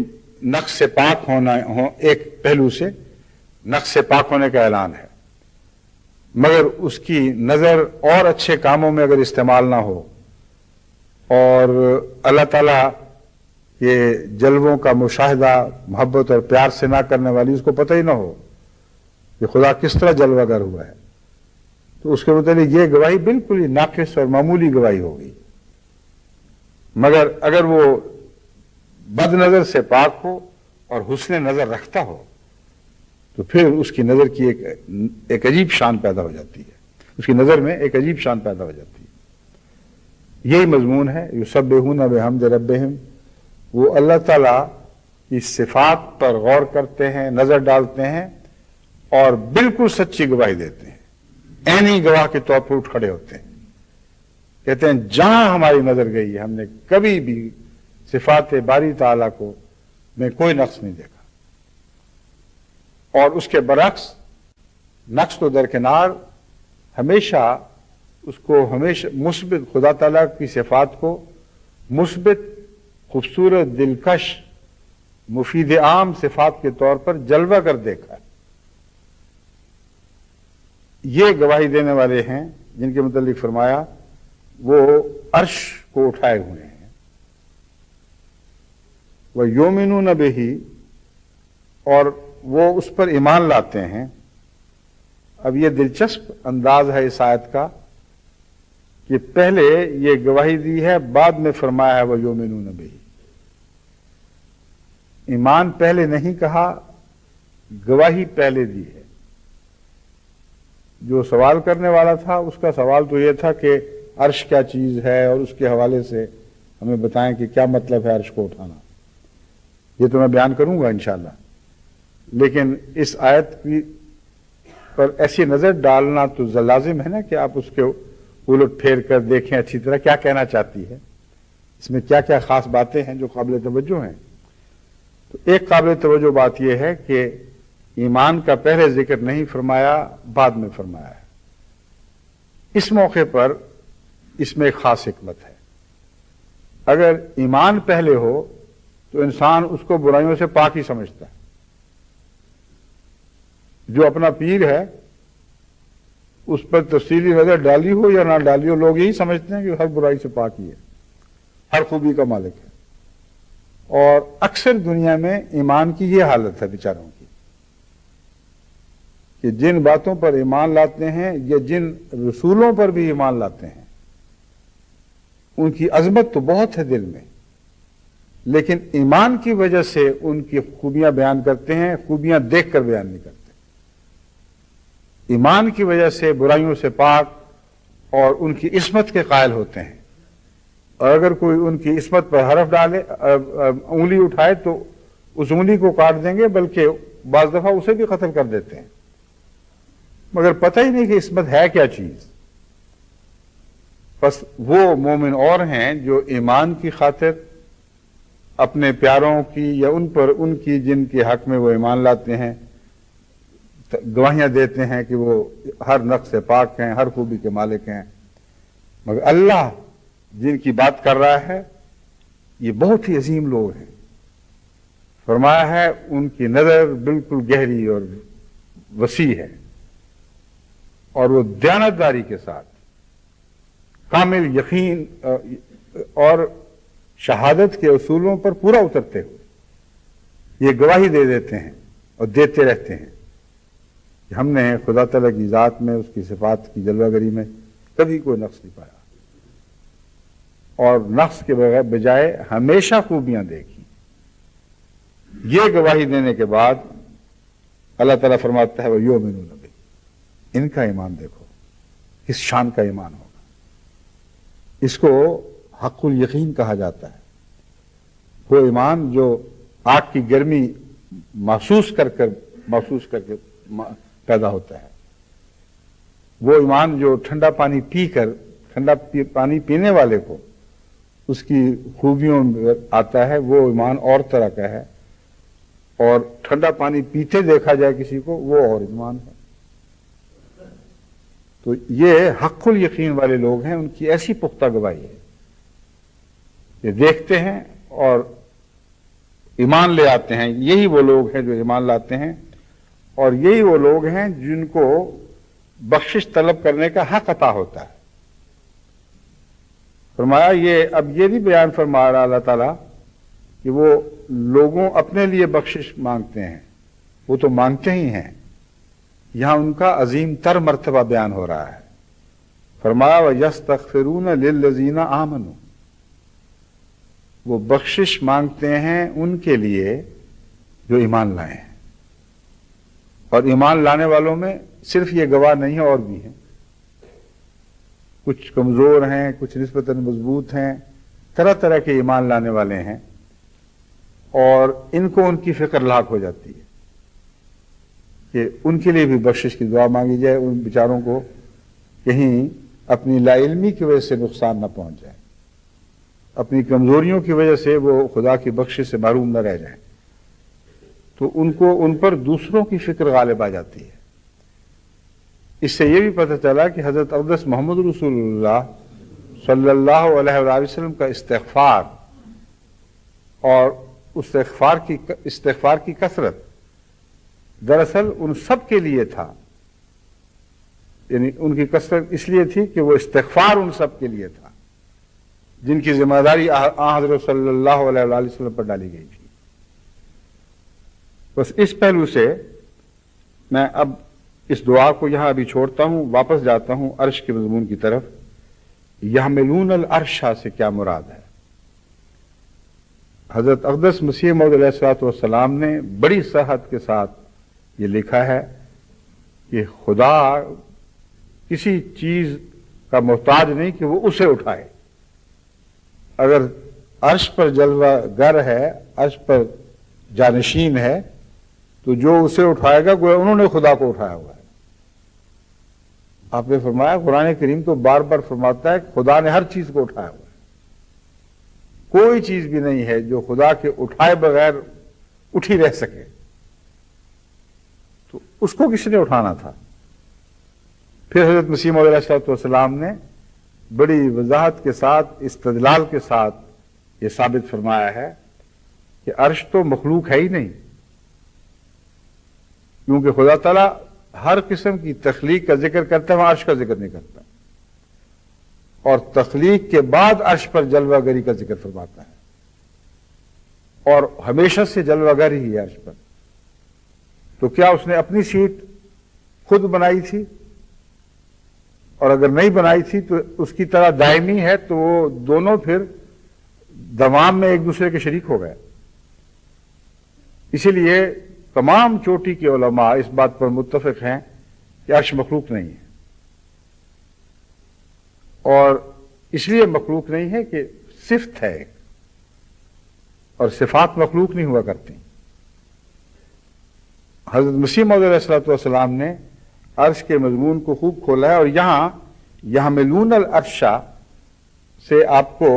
نقص سے پاک ہونا، ایک پہلو سے نقص سے پاک ہونے کا اعلان ہے. مگر اس کی نظر اور اچھے کاموں میں اگر استعمال نہ ہو اور اللہ تعالیٰ کے جلووں کا مشاہدہ محبت اور پیار سے نہ کرنے والی، اس کو پتہ ہی نہ ہو کہ خدا کس طرح جلوہ گر ہوا ہے، تو اس کے متعلق یہ گواہی بالکل ہی ناقص اور معمولی گواہی ہوگی. مگر اگر وہ بد نظر سے پاک ہو اور حسن نظر رکھتا ہو تو پھر اس کی نظر کی ایک عجیب شان پیدا ہو جاتی ہے، اس کی نظر میں ایک عجیب شان پیدا ہو جاتی ہے. یہی مضمون ہے یسبحون بحمد ربہم. وہ اللہ تعالیٰ کی صفات پر غور کرتے ہیں، نظر ڈالتے ہیں اور بالکل سچی گواہی دیتے ہیں. عینی گواہ کے طور پر اٹھ کھڑے ہوتے ہیں، کہتے ہیں جہاں ہماری نظر گئی ہے ہم نے کبھی بھی صفات باری تعالیٰ کو میں کوئی نقص نہیں دیکھا. اور اس کے برعکس نقص تو درکنار، ہمیشہ اس کو ہمیشہ مثبت خدا تعالیٰ کی صفات کو مثبت، خوبصورت، دلکش، مفید عام صفات کے طور پر جلوہ کر دیکھا. یہ گواہی دینے والے ہیں جن کے متعلق فرمایا وہ عرش کو اٹھائے ہوئے ہیں. وَيُؤْمِنُونَ بِهِ، اور وہ اس پر ایمان لاتے ہیں. اب یہ دلچسپ انداز ہے اس آیت کا کہ پہلے یہ گواہی دی ہے، بعد میں فرمایا ہے وَيُؤْمِنُونَ بِهِ۔ ایمان پہلے نہیں کہا، گواہی پہلے دی ہے۔ جو سوال کرنے والا تھا اس کا سوال تو یہ تھا کہ عرش کیا چیز ہے، اور اس کے حوالے سے ہمیں بتائیں کہ کیا مطلب ہے عرش کو اٹھانا۔ یہ تو میں بیان کروں گا انشاءاللہ، لیکن اس آیت کی پر ایسی نظر ڈالنا تو لازم ہے نا کہ آپ اس کے الٹ پھیر کر دیکھیں اچھی طرح کیا کہنا چاہتی ہے، اس میں کیا کیا خاص باتیں ہیں جو قابل توجہ ہیں۔ تو ایک قابل توجہ بات یہ ہے کہ ایمان کا پہلے ذکر نہیں فرمایا، بعد میں فرمایا ہے۔ اس موقع پر اس میں ایک خاص حکمت ہے۔ اگر ایمان پہلے ہو تو انسان اس کو برائیوں سے پاک ہی سمجھتا ہے۔ جو اپنا پیر ہے اس پر تفصیلی نظر ڈالی ہو یا نہ ڈالی ہو، لوگ یہی سمجھتے ہیں کہ ہر برائی سے پاک ہی ہے، ہر خوبی کا مالک ہے۔ اور اکثر دنیا میں ایمان کی یہ حالت ہے بیچاروں کی، کہ جن باتوں پر ایمان لاتے ہیں یا جن رسولوں پر بھی ایمان لاتے ہیں ان کی عظمت تو بہت ہے دل میں، لیکن ایمان کی وجہ سے ان کی خوبیاں بیان کرتے ہیں، خوبیاں دیکھ کر بیان نہیں کرتے۔ ایمان کی وجہ سے برائیوں سے پاک اور ان کی عصمت کے قائل ہوتے ہیں، اور اگر کوئی ان کی عصمت پر حرف ڈالے، انگلی اٹھائے تو اس انگلی کو کاٹ دیں گے، بلکہ بعض دفعہ اسے بھی قتل کر دیتے ہیں، مگر پتہ ہی نہیں کہ عصمت ہے کیا چیز۔ بس وہ مومن اور ہیں جو ایمان کی خاطر اپنے پیاروں کی یا ان پر ان کی جن کے حق میں وہ ایمان لاتے ہیں گواہیاں دیتے ہیں کہ وہ ہر نقص سے پاک ہیں، ہر خوبی کے مالک ہیں، مگر اللہ جن کی بات کر رہا ہے یہ بہت ہی عظیم لوگ ہیں۔ فرمایا ہے ان کی نظر بالکل گہری اور وسیع ہے، اور وہ دیانتداری کے ساتھ کامل یقین اور شہادت کے اصولوں پر پورا اترتے ہوئے یہ گواہی دے دیتے ہیں اور دیتے رہتے ہیں کہ ہم نے خدا تعالیٰ کی ذات میں، اس کی صفات کی جلوہ گری میں کبھی کوئی نقص نہیں پایا، اور نقص کے بجائے ہمیشہ خوبیاں دیکھی۔ یہ گواہی دینے کے بعد اللہ تعالیٰ فرماتا ہے وَيُؤْمِنُونَ بِهِ، ان کا ایمان دیکھو کس شان کا ایمان ہوگا۔ اس کو حق الیقین کہا جاتا ہے، وہ ایمان جو آگ کی گرمی محسوس کر کے پیدا ہوتا ہے، وہ ایمان جو ٹھنڈا پانی پی کر، ٹھنڈا پانی پینے والے کو اس کی خوبیوں میں آتا ہے، وہ ایمان اور طرح کا ہے، اور ٹھنڈا پانی پیتے دیکھا جائے کسی کو وہ اور ایمان ہے۔ تو یہ حق الیقین والے لوگ ہیں، ان کی ایسی پختہ گواہی ہے، یہ دیکھتے ہیں اور ایمان لے آتے ہیں۔ یہی وہ لوگ ہیں جو ایمان لاتے ہیں، اور یہی وہ لوگ ہیں جن کو بخشش طلب کرنے کا حق عطا ہوتا ہے۔ فرمایا یہ اب یہ بھی بیان فرما رہا اللہ تعالیٰ کہ وہ لوگوں اپنے لیے بخشش مانگتے ہیں، وہ تو مانگتے ہی ہیں، یہاں ان کا عظیم تر مرتبہ بیان ہو رہا ہے۔ فرمایا وَيَسْتَغْفِرُونَ لِلَّذِينَ آمَنُوا، وہ بخشش مانگتے ہیں ان کے لیے جو ایمان لائے ہیں، اور ایمان لانے والوں میں صرف یہ گواہ نہیں ہیں، اور بھی ہیں، کچھ کمزور ہیں، کچھ نسبتاً مضبوط ہیں، طرح طرح کے ایمان لانے والے ہیں، اور ان کو ان کی فکر لاحق ہو جاتی ہے کہ ان کے لیے بھی بخشش کی دعا مانگی جائے، ان بیچاروں کو کہیں اپنی لا علمی کی وجہ سے نقصان نہ پہنچ جائے، اپنی کمزوریوں کی وجہ سے وہ خدا کی بخشش سے محروم نہ رہ جائیں، تو ان پر دوسروں کی فکر غالب آ جاتی ہے۔ اس سے یہ بھی پتہ چلا کہ حضرت اقدس محمد رسول اللہ صلی اللہ علیہ وآلہ وسلم کا استغفار اور استغفار کی کثرت دراصل ان سب کے لیے تھا، یعنی ان کی کثرت اس لیے تھی کہ وہ استغفار ان سب کے لیے تھا جن کی ذمہ داری حضرت صلی اللہ علیہ وآلہ وسلم پر ڈالی گئی تھی۔ بس اس پہلو سے میں اب اس دعا کو یہاں ابھی چھوڑتا ہوں، واپس جاتا ہوں عرش کے مضمون کی طرف یحملون العرشا سے کیا مراد ہے؟ حضرت اقدس مسیح موعود علیہ الصلوۃ والسلام نے بڑی صراحت کے ساتھ یہ لکھا ہے کہ خدا کسی چیز کا محتاج نہیں کہ وہ اسے اٹھائے. اگر عرش پر جلوہ گر ہے، عرش پر جانشین ہے، تو جو اسے اٹھائے گا گویا انہوں نے خدا کو اٹھایا ہوا ہے. آپ نے فرمایا قرآن کریم تو بار بار فرماتا ہے کہ خدا نے ہر چیز کو اٹھایا ہوا ہے. کوئی چیز بھی نہیں ہے جو خدا کے اٹھائے بغیر اٹھی رہ سکے. تو اس کو کس نے اٹھانا تھا؟ پھر حضرت مسیح موعود علیہ الصلوۃ والسلام نے بڑی وضاحت کے ساتھ، استدلال کے ساتھ یہ ثابت فرمایا ہے کہ عرش تو مخلوق ہے ہی نہیں، کیونکہ خدا تعالیٰ ہر قسم کی تخلیق کا ذکر کرتا ہے، وہاں عرش کا ذکر نہیں کرتا، اور تخلیق کے بعد عرش پر جلوہ گری کا ذکر فرماتا ہے، اور ہمیشہ سے جلوہ گر ہی ہے عرش پر. تو کیا اس نے اپنی سیٹ خود بنائی تھی؟ اور اگر نہیں بنائی تھی تو اس کی طرح دائمی ہے، تو وہ دونوں پھر دوام میں ایک دوسرے کے شریک ہو گئے. اسی لیے تمام چوٹی کے علماء اس بات پر متفق ہیں کہ عرش مخلوق نہیں ہے. اور اس لیے مخلوق نہیں ہے کہ صفت ہے، اور صفات مخلوق نہیں ہوا کرتی. حضرت مسیح موعود علیہ الصلوۃ والسلام نے عرش کے مضمون کو خوب کھولا ہے، اور یہاں یحملون العرشا سے آپ کو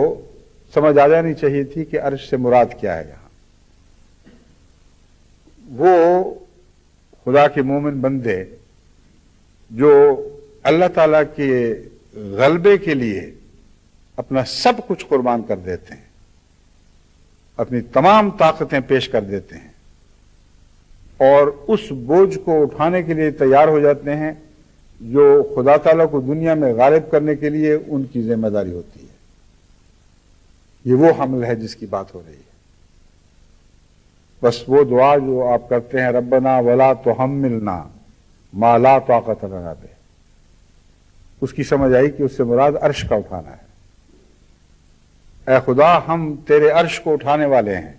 سمجھ آ جانی چاہیے تھی کہ عرش سے مراد کیا ہے. یہاں وہ خدا کے مومن بندے جو اللہ تعالیٰ کے غلبے کے لیے اپنا سب کچھ قربان کر دیتے ہیں، اپنی تمام طاقتیں پیش کر دیتے ہیں، اور اس بوجھ کو اٹھانے کے لیے تیار ہو جاتے ہیں جو خدا تعالیٰ کو دنیا میں غالب کرنے کے لیے ان کی ذمہ داری ہوتی ہے. یہ وہ حمل ہے جس کی بات ہو رہی ہے. بس وہ دعا جو آپ کرتے ہیں، ربنا ولا تحملنا ما لا طاقت لنا بہ، اس کی سمجھ آئی کہ اس سے مراد عرش کا اٹھانا ہے. اے خدا، ہم تیرے عرش کو اٹھانے والے ہیں.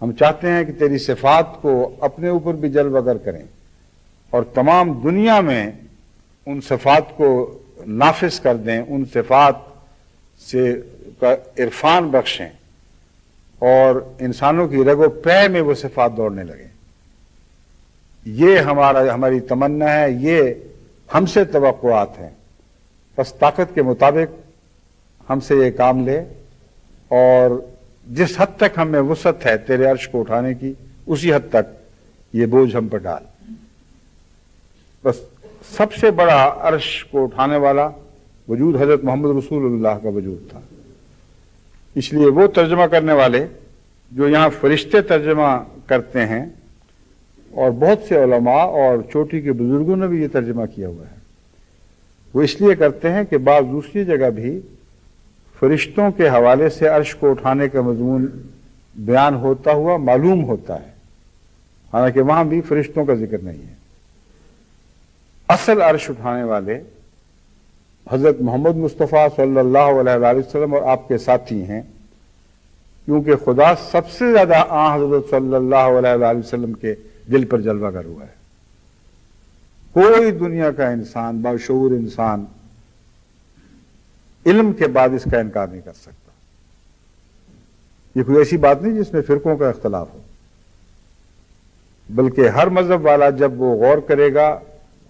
ہم چاہتے ہیں کہ تیری صفات کو اپنے اوپر بھی جلوہ گر کریں، اور تمام دنیا میں ان صفات کو نافذ کر دیں، ان صفات سے کا عرفان بخشیں، اور انسانوں کی رگ و پے میں وہ صفات دوڑنے لگیں. یہ ہماری تمنا ہے، یہ ہم سے توقعات ہیں. بس طاقت کے مطابق ہم سے یہ کام لے، اور جس حد تک ہمیں وسعت ہے تیرے عرش کو اٹھانے کی، اسی حد تک یہ بوجھ ہم پر ڈال. بس سب سے بڑا عرش کو اٹھانے والا وجود حضرت محمد رسول اللہ کا وجود تھا. اس لیے وہ ترجمہ کرنے والے جو یہاں فرشتے ترجمہ کرتے ہیں، اور بہت سے علماء اور چوٹی کے بزرگوں نے بھی یہ ترجمہ کیا ہوا ہے، وہ اس لیے کرتے ہیں کہ بعض دوسری جگہ بھی فرشتوں کے حوالے سے عرش کو اٹھانے کا مضمون بیان ہوتا ہوا معلوم ہوتا ہے، حالانکہ وہاں بھی فرشتوں کا ذکر نہیں ہے. اصل عرش اٹھانے والے حضرت محمد مصطفیٰ صلی اللہ علیہ وآلہ وسلم اور آپ کے ساتھی ہیں، کیونکہ خدا سب سے زیادہ آن حضرت صلی اللہ علیہ وآلہ وسلم کے دل پر جلوہ گر ہوا ہے. کوئی دنیا کا انسان، باشعور انسان، علم کے بعد اس کا انکار نہیں کر سکتا. یہ کوئی ایسی بات نہیں جس میں فرقوں کا اختلاف ہو، بلکہ ہر مذہب والا جب وہ غور کرے گا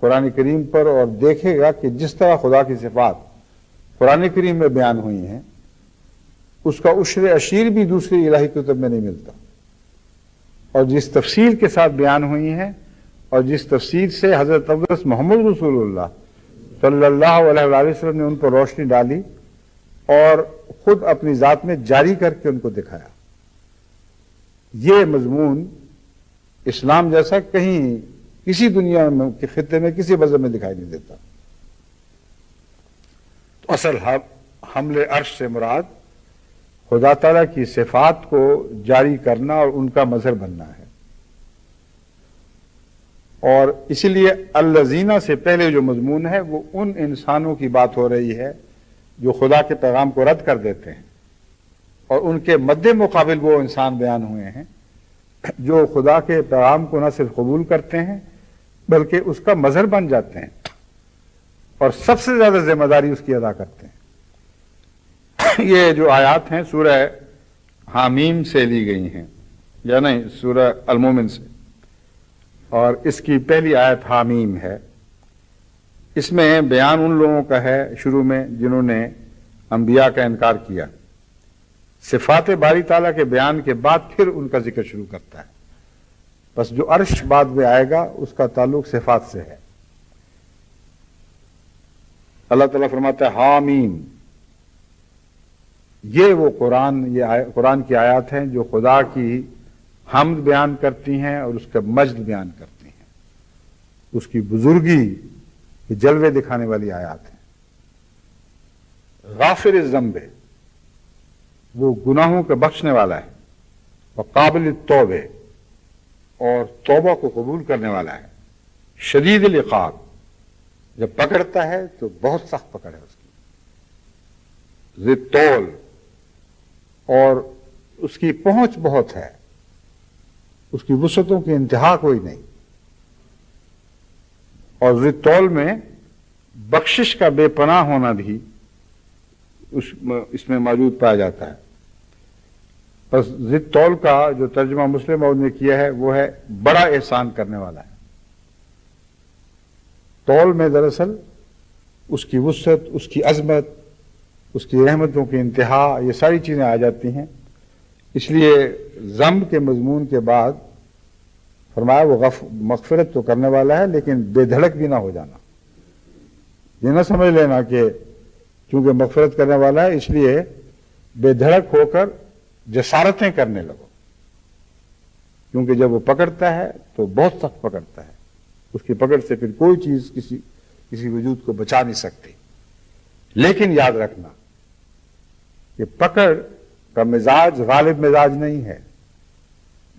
قرآن کریم پر اور دیکھے گا کہ جس طرح خدا کی صفات قرآن کریم میں بیان ہوئی ہیں، اس کا عشر اشیر بھی دوسری الہی کتب میں نہیں ملتا، اور جس تفصیل کے ساتھ بیان ہوئی ہیں، اور جس تفصیل سے حضرت اقدس محمد رسول اللہ صلی اللہ علیہ وآلہ وسلم نے ان پر روشنی ڈالی اور خود اپنی ذات میں جاری کر کے ان کو دکھایا. یہ مضمون اسلام جیسا کہیں کسی دنیا میں کے خطے میں کسی مذہب میں دکھائی نہیں دیتا. تو اصل حمل عرش سے مراد خدا تعالیٰ کی صفات کو جاری کرنا اور ان کا مظہر بننا ہے. اور اسی لیے الذین سے پہلے جو مضمون ہے وہ ان انسانوں کی بات ہو رہی ہے جو خدا کے پیغام کو رد کر دیتے ہیں، اور ان کے مد مقابل وہ انسان بیان ہوئے ہیں جو خدا کے پیغام کو نہ صرف قبول کرتے ہیں بلکہ اس کا مظہر بن جاتے ہیں اور سب سے زیادہ ذمہ داری اس کی ادا کرتے ہیں۔ یہ جو آیات ہیں سورہ حامیم سے لی گئی ہیں، یا نہیں، سورہ المومن سے، اور اس کی پہلی آیت حامیم ہے۔ اس میں بیان ان لوگوں کا ہے شروع میں جنہوں نے انبیاء کا انکار کیا، صفات باری تعالیٰ کے بیان کے بعد پھر ان کا ذکر شروع کرتا ہے۔ بس جو عرش بعد میں آئے گا اس کا تعلق صفات سے ہے۔ اللہ تعالیٰ فرماتا ہے حامیم، یہ وہ قرآن کی آیات ہیں جو خدا کی حمد بیان کرتی ہیں اور اس کا مجد بیان کرتی ہیں، اس کی بزرگی کے جلوے دکھانے والی آیات ہیں۔ غافر الذنب، وہ گناہوں کے بخشنے والا ہے، وقابل التوبہ، اور توبہ کو قبول کرنے والا ہے، شدید العقاب، جب پکڑتا ہے تو بہت سخت پکڑ ہے اس کی، ذی الطول، اور اس کی پہنچ بہت ہے، اس کی وسعتوں کی انتہا کوئی نہیں، اور ذی الطول میں بخشش کا بے پناہ ہونا بھی اس میں موجود پایا جاتا ہے۔ بس ذی الطول کا جو ترجمہ مسلم اور نے کیا ہے وہ ہے بڑا احسان کرنے والا ہے۔ طول میں دراصل اس کی وسعت، اس کی عظمت، اس کی رحمتوں کی انتہا، یہ ساری چیزیں آ جاتی ہیں۔ اس لیے ذنب کے مضمون کے بعد فرمایا وہ مغفرت تو کرنے والا ہے لیکن بے دھڑک بھی نہ ہو جانا۔ یہ نہ سمجھ لینا کہ چونکہ مغفرت کرنے والا ہے اس لیے بے دھڑک ہو کر جسارتیں کرنے لگو، کیونکہ جب وہ پکڑتا ہے تو بہت سخت پکڑتا ہے، اس کی پکڑ سے پھر کوئی چیز کسی وجود کو بچا نہیں سکتی۔ لیکن یاد رکھنا کہ پکڑ کا مزاج غالب مزاج نہیں ہے،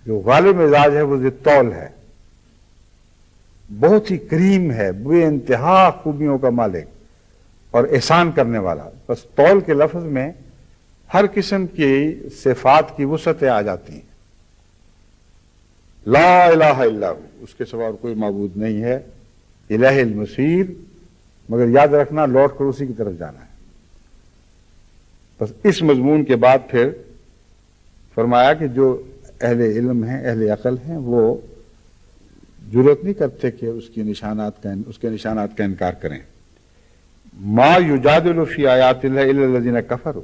جو غالب مزاج ہے وہ ذی الطول ہے، بہت ہی کریم ہے، بے انتہا خوبیوں کا مالک اور احسان کرنے والا۔ بس طول کے لفظ میں ہر قسم کی صفات کی وسعتیں آ جاتی ہیں۔ لا الہ الا ہو، اس کے سوا اور کوئی معبود نہیں ہے، الہ المصیر، مگر یاد رکھنا لوٹ کر اسی کی طرف جانا ہے۔ بس اس مضمون کے بعد پھر فرمایا کہ جو اہل علم ہیں، اہل عقل ہیں، وہ جرأت نہیں کرتے کہ اس کے نشانات کا انکار کریں۔ ما یجادل فی آیات اللہ الا الذین کفروا،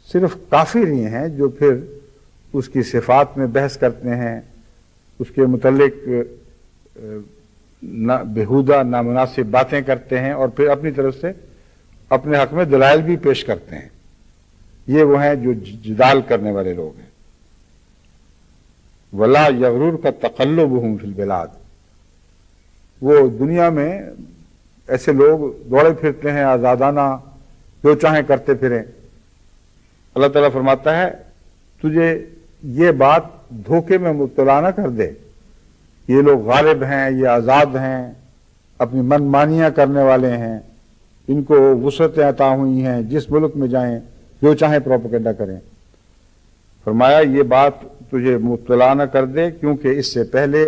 صرف کافر ہی ہیں جو پھر اس کی صفات میں بحث کرتے ہیں، اس کے متعلق بےہودہ نامناسب باتیں کرتے ہیں اور پھر اپنی طرف سے اپنے حق میں دلائل بھی پیش کرتے ہیں۔ یہ وہ ہیں جو جدال کرنے والے لوگ ہیں۔ ولا یغررک تقلبہم فی البلاد، وہ دنیا میں ایسے لوگ دوڑے پھرتے ہیں آزادانہ، جو چاہیں کرتے پھریں۔ اللہ تعالیٰ فرماتا ہے تجھے یہ بات دھوکے میں مبتلا نہ کر دے، یہ لوگ غالب ہیں، یہ آزاد ہیں، اپنی من مانیاں کرنے والے ہیں، ان کو وسعتیں عطا ہوئی ہیں، جس ملک میں جائیں جو چاہیں پروپیگنڈا کریں۔ فرمایا یہ بات تجھے مبتلا نہ کر دے، کیونکہ اس سے پہلے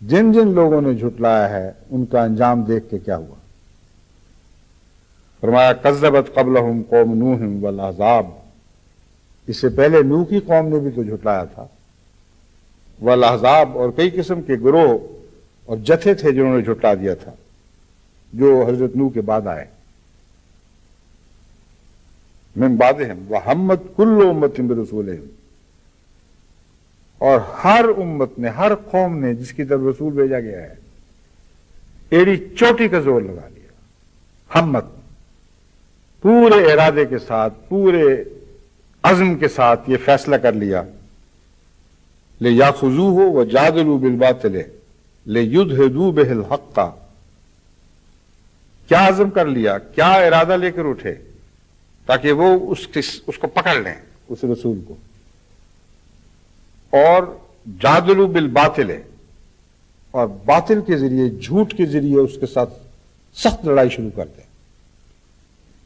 جن جن لوگوں نے جھٹلایا ہے ان کا انجام دیکھ کے کیا ہوا۔ فرمایا کذبت قبلہم قوم نوح والاحزاب، اس سے پہلے نوح کی قوم نے بھی تو جھٹلایا تھا، والاحزاب، اور کئی قسم کے گروہ اور جتھے تھے جنہوں نے جھٹلا دیا تھا جو حضرت نوح کے بعد آئے۔ من بعدہم وہمت کل امت برسولہم، اور ہر امت نے، ہر قوم نے جس کی طرف رسول بھیجا گیا ہے ایڑی چوٹی کا زور لگا لیا، ہمت، پورے ارادے کے ساتھ، پورے عزم کے ساتھ یہ فیصلہ کر لیا، لِيَأْخُذُوهُ وَجَادِلُوا بِالْبَاطِلِ لِيُدْحِضُوا بِهِ الْحَقَّ، کیا عزم کر لیا، کیا ارادہ لے کر اٹھے تاکہ وہ اس کو پکڑ لیں، اس رسول کو، اور جادلوا بالباطل، اور باطل کے ذریعے، جھوٹ کے ذریعے اس کے ساتھ سخت لڑائی شروع کر دیں۔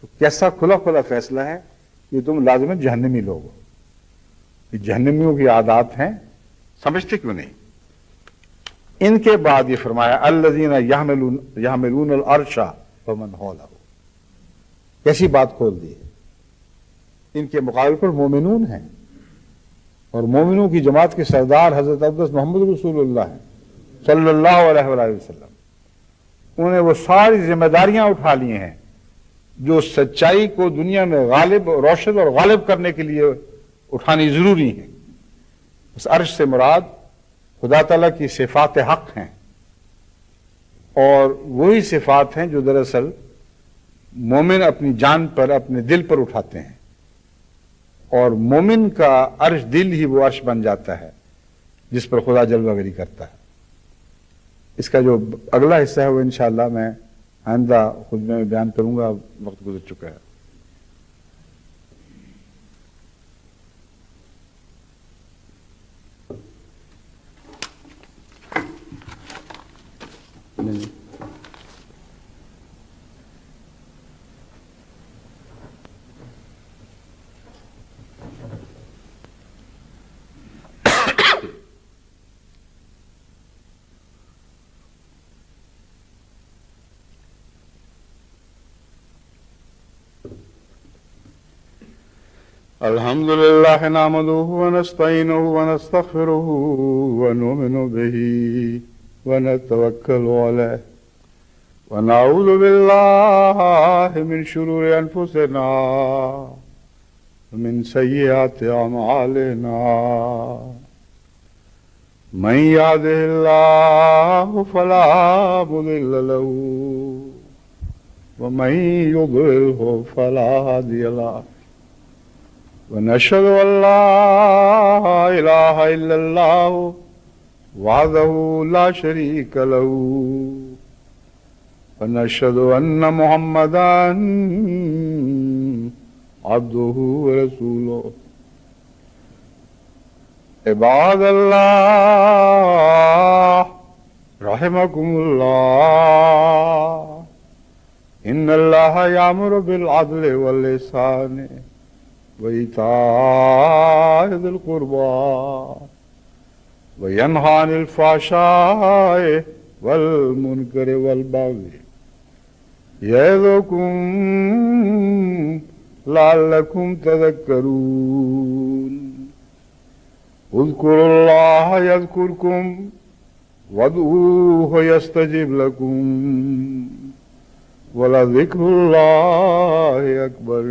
تو کیسا کھلا کھلا فیصلہ ہے کہ تم لازمن جہنمی لوگ ہو. یہ جہنمیوں کی عادات ہیں، سمجھتے کیوں نہیں؟ ان کے بعد یہ فرمایا الذین یحملون العرش ومن حولہ. کیسی بات کھول دی ہے. ان کے مقابل پر مومنون ہیں، اور مومنوں کی جماعت کے سردار حضرت اقدس محمد رسول اللہ ہیں صلی اللہ علیہ وآلہ وسلم. انہوں نے وہ ساری ذمہ داریاں اٹھا لی ہیں جو سچائی کو دنیا میں غالب، روشن اور غالب کرنے کے لیے اٹھانی ضروری ہیں. اس عرش سے مراد خدا تعالیٰ کی صفات حق ہیں، اور وہی صفات ہیں جو دراصل مومن اپنی جان پر، اپنے دل پر اٹھاتے ہیں، اور مومن کا عرش دل ہی وہ عرش بن جاتا ہے جس پر خدا جلوہ گری کرتا ہے. اس کا جو اگلا حصہ ہے وہ انشاءاللہ میں آئندہ خطبے میں بیان کروں گا، وقت گزر چکا ہے. الحمد لله نحمده ونستعينه ونستغفره ونؤمن به ونتوكل عليه ونعوذ بالله من شرور أنفسنا ومن سيئات أعمالنا. من يهده الله فلا مضل له ومن يضلله فلا هادي له. ونشهد أن لا إله إلا الله وحده لا شريك له ونشهد أن محمدا عبده ورسوله. عباد الله رحمكم الله، إن الله يأمر بالعدل والإحسان وإيتاء ذي القربى وينهى عن الفحشاء والمنكر والبغي يعظكم لعلكم تذكرون. اذكروا الله يذكركم وادعوه يستجب لكم ولذكر الله أكبر.